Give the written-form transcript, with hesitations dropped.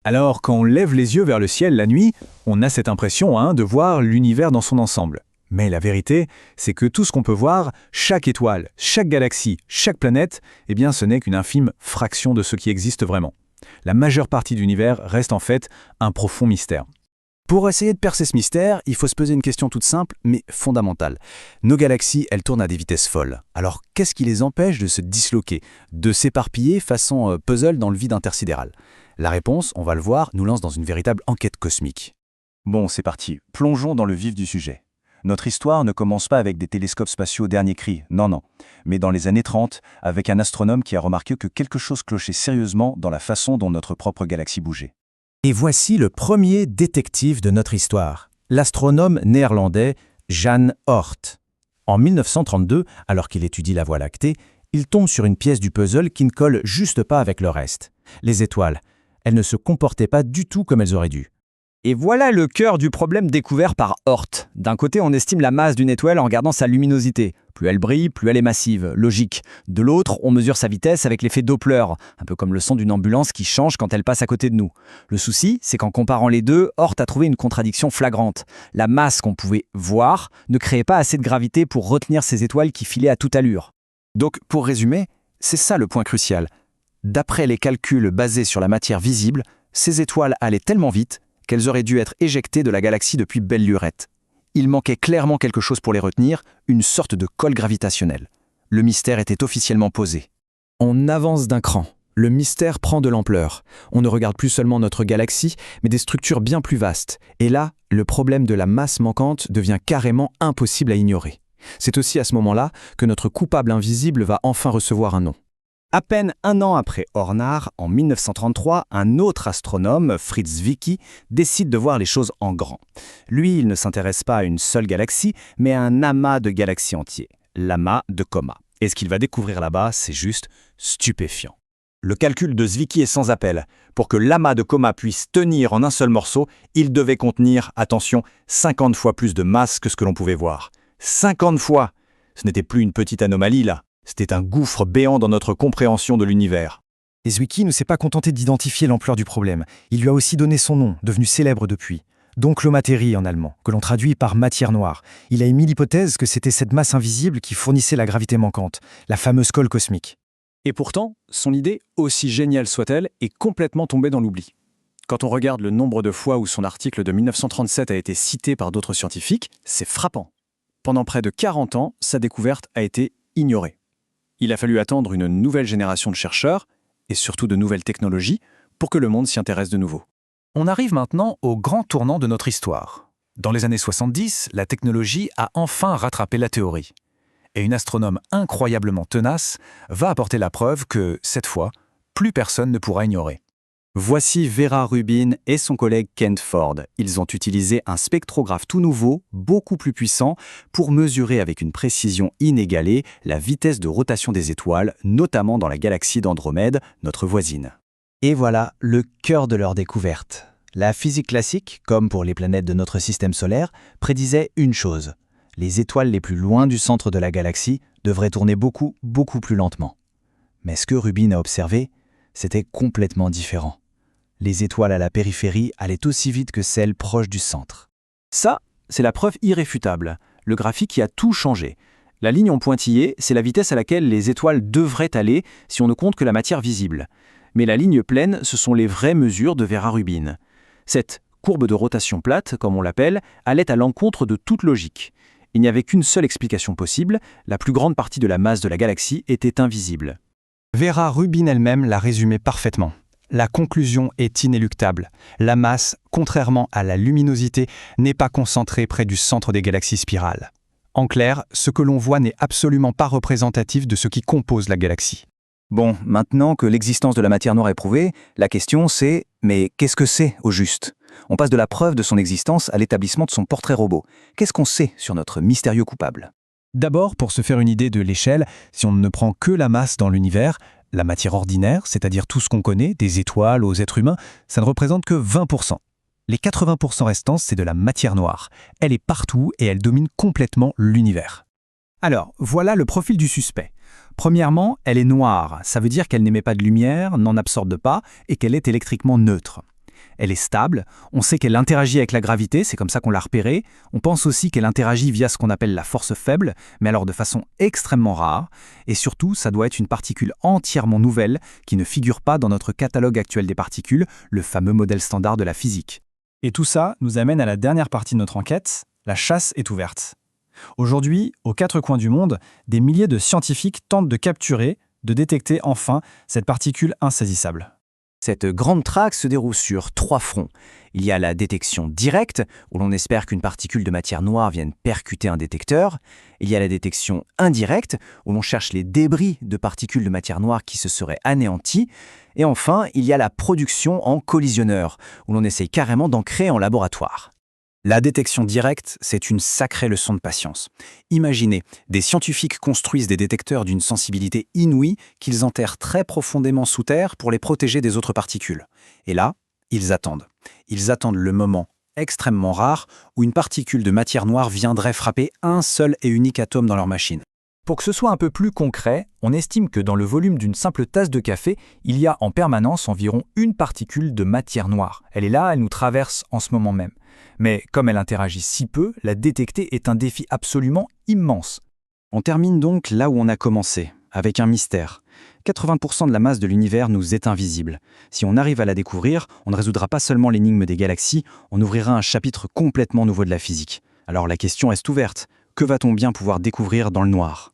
Alors, quand on lève les yeux vers le ciel la nuit, on a cette impression de voir l'univers dans son ensemble. Mais la vérité, c'est que tout ce qu'on peut voir, chaque étoile, chaque galaxie, chaque planète, ce n'est qu'une infime fraction de ce qui existe vraiment. La majeure partie de l'univers reste en fait un profond mystère. Pour essayer de percer ce mystère, il faut se poser une question toute simple, mais fondamentale. Nos galaxies, elles tournent à des vitesses folles. Alors, qu'est-ce qui les empêche de se disloquer, de s'éparpiller façon puzzle dans le vide intersidéral? La réponse, on va le voir, nous lance dans une véritable enquête cosmique. Bon, c'est parti. Plongeons dans le vif du sujet. Notre histoire ne commence pas avec des télescopes spatiaux dernier cri, non, mais dans les années 30, avec un astronome qui a remarqué que quelque chose clochait sérieusement dans la façon dont notre propre galaxie bougeait. Et voici le premier détective de notre histoire, l'astronome néerlandais Jan Oort. En 1932, alors qu'il étudie la Voie lactée, il tombe sur une pièce du puzzle qui ne colle juste pas avec le reste. Les étoiles, elles ne se comportaient pas du tout comme elles auraient dû. Et voilà le cœur du problème découvert par Oort. D'un côté, on estime la masse d'une étoile en regardant sa luminosité. Plus elle brille, plus elle est massive, logique. De l'autre, on mesure sa vitesse avec l'effet Doppler, un peu comme le son d'une ambulance qui change quand elle passe à côté de nous. Le souci, c'est qu'en comparant les deux, Oort a trouvé une contradiction flagrante. La masse qu'on pouvait voir ne créait pas assez de gravité pour retenir ces étoiles qui filaient à toute allure. Donc, pour résumer, c'est ça le point crucial. D'après les calculs basés sur la matière visible, ces étoiles allaient tellement vite qu'elles auraient dû être éjectées de la galaxie depuis belle lurette. Il manquait clairement quelque chose pour les retenir, une sorte de colle gravitationnel. Le mystère était officiellement posé. On avance d'un cran. Le mystère prend de l'ampleur. On ne regarde plus seulement notre galaxie, mais des structures bien plus vastes. Et là, le problème de la masse manquante devient carrément impossible à ignorer. C'est aussi à ce moment-là que notre coupable invisible va enfin recevoir un nom. À peine un an après Ornar, en 1933, un autre astronome, Fritz Zwicky, décide de voir les choses en grand. Lui, il ne s'intéresse pas à une seule galaxie, mais à un amas de galaxies entiers, l'amas de Coma. Et ce qu'il va découvrir là-bas, c'est juste stupéfiant. Le calcul de Zwicky est sans appel. Pour que l'amas de Coma puisse tenir en un seul morceau, il devait contenir, attention, 50 fois plus de masse que ce que l'on pouvait voir. 50 fois! Ce n'était plus une petite anomalie là. C'était un gouffre béant dans notre compréhension de l'univers. Et Zwicky ne s'est pas contenté d'identifier l'ampleur du problème. Il lui a aussi donné son nom, devenu célèbre depuis. Dunkle en allemand, que l'on traduit par matière noire. Il a émis l'hypothèse que c'était cette masse invisible qui fournissait la gravité manquante, la fameuse colle cosmique. Et pourtant, son idée, aussi géniale soit-elle, est complètement tombée dans l'oubli. Quand on regarde le nombre de fois où son article de 1937 a été cité par d'autres scientifiques, c'est frappant. Pendant près de 40 ans, sa découverte a été ignorée. Il a fallu attendre une nouvelle génération de chercheurs, et surtout de nouvelles technologies, pour que le monde s'y intéresse de nouveau. On arrive maintenant au grand tournant de notre histoire. Dans les années 70, la technologie a enfin rattrapé la théorie. Et une astronome incroyablement tenace va apporter la preuve que, cette fois, plus personne ne pourra ignorer. Voici Vera Rubin et son collègue Kent Ford. Ils ont utilisé un spectrographe tout nouveau, beaucoup plus puissant, pour mesurer avec une précision inégalée la vitesse de rotation des étoiles, notamment dans la galaxie d'Andromède, notre voisine. Et voilà le cœur de leur découverte. La physique classique, comme pour les planètes de notre système solaire, prédisait une chose. Les étoiles les plus loin du centre de la galaxie devraient tourner beaucoup plus lentement. Mais ce que Rubin a observé, c'était complètement différent. Les étoiles à la périphérie allaient aussi vite que celles proches du centre. Ça, c'est la preuve irréfutable, le graphique qui a tout changé. La ligne en pointillé, c'est la vitesse à laquelle les étoiles devraient aller si on ne compte que la matière visible. Mais la ligne pleine, ce sont les vraies mesures de Vera Rubin. Cette courbe de rotation plate, comme on l'appelle, allait à l'encontre de toute logique. Il n'y avait qu'une seule explication possible, la plus grande partie de la masse de la galaxie était invisible. Vera Rubin elle-même l'a résumé parfaitement. La conclusion est inéluctable. La masse, contrairement à la luminosité, n'est pas concentrée près du centre des galaxies spirales. En clair, ce que l'on voit n'est absolument pas représentatif de ce qui compose la galaxie. Bon, maintenant que l'existence de la matière noire est prouvée, la question c'est « mais qu'est-ce que c'est au juste ?» On passe de la preuve de son existence à l'établissement de son portrait robot. Qu'est-ce qu'on sait sur notre mystérieux coupable ? D'abord, pour se faire une idée de l'échelle, si on ne prend que la masse dans l'univers, la matière ordinaire, c'est-à-dire tout ce qu'on connaît, des étoiles aux êtres humains, ça ne représente que 20%. Les 80% restants, c'est de la matière noire. Elle est partout et elle domine complètement l'univers. Alors, voilà le profil du suspect. Premièrement, elle est noire, ça veut dire qu'elle n'émet pas de lumière, n'en absorbe pas et qu'elle est électriquement neutre. Elle est stable, on sait qu'elle interagit avec la gravité, c'est comme ça qu'on l'a repérée. On pense aussi qu'elle interagit via ce qu'on appelle la force faible, mais alors de façon extrêmement rare. Et surtout, ça doit être une particule entièrement nouvelle qui ne figure pas dans notre catalogue actuel des particules, le fameux modèle standard de la physique. Et tout ça nous amène à la dernière partie de notre enquête, la chasse est ouverte. Aujourd'hui, aux quatre coins du monde, des milliers de scientifiques tentent de capturer, de détecter enfin cette particule insaisissable. Cette grande traque se déroule sur 3 fronts. Il y a la détection directe, où l'on espère qu'une particule de matière noire vienne percuter un détecteur. Il y a la détection indirecte, où l'on cherche les débris de particules de matière noire qui se seraient anéanties. Et enfin, il y a la production en collisionneur, où l'on essaye carrément d'en créer en laboratoire. La détection directe, c'est une sacrée leçon de patience. Imaginez, des scientifiques construisent des détecteurs d'une sensibilité inouïe qu'ils enterrent très profondément sous terre pour les protéger des autres particules. Et là, ils attendent. Ils attendent le moment extrêmement rare où une particule de matière noire viendrait frapper un seul et unique atome dans leur machine. Pour que ce soit un peu plus concret, on estime que dans le volume d'une simple tasse de café, il y a en permanence environ une particule de matière noire. Elle est là, elle nous traverse en ce moment même. Mais comme elle interagit si peu, la détecter est un défi absolument immense. On termine donc là où on a commencé, avec un mystère. 80% de la masse de l'univers nous est invisible. Si on arrive à la découvrir, on ne résoudra pas seulement l'énigme des galaxies, on ouvrira un chapitre complètement nouveau de la physique. Alors la question reste ouverte. Que va-t-on bien pouvoir découvrir dans le noir ?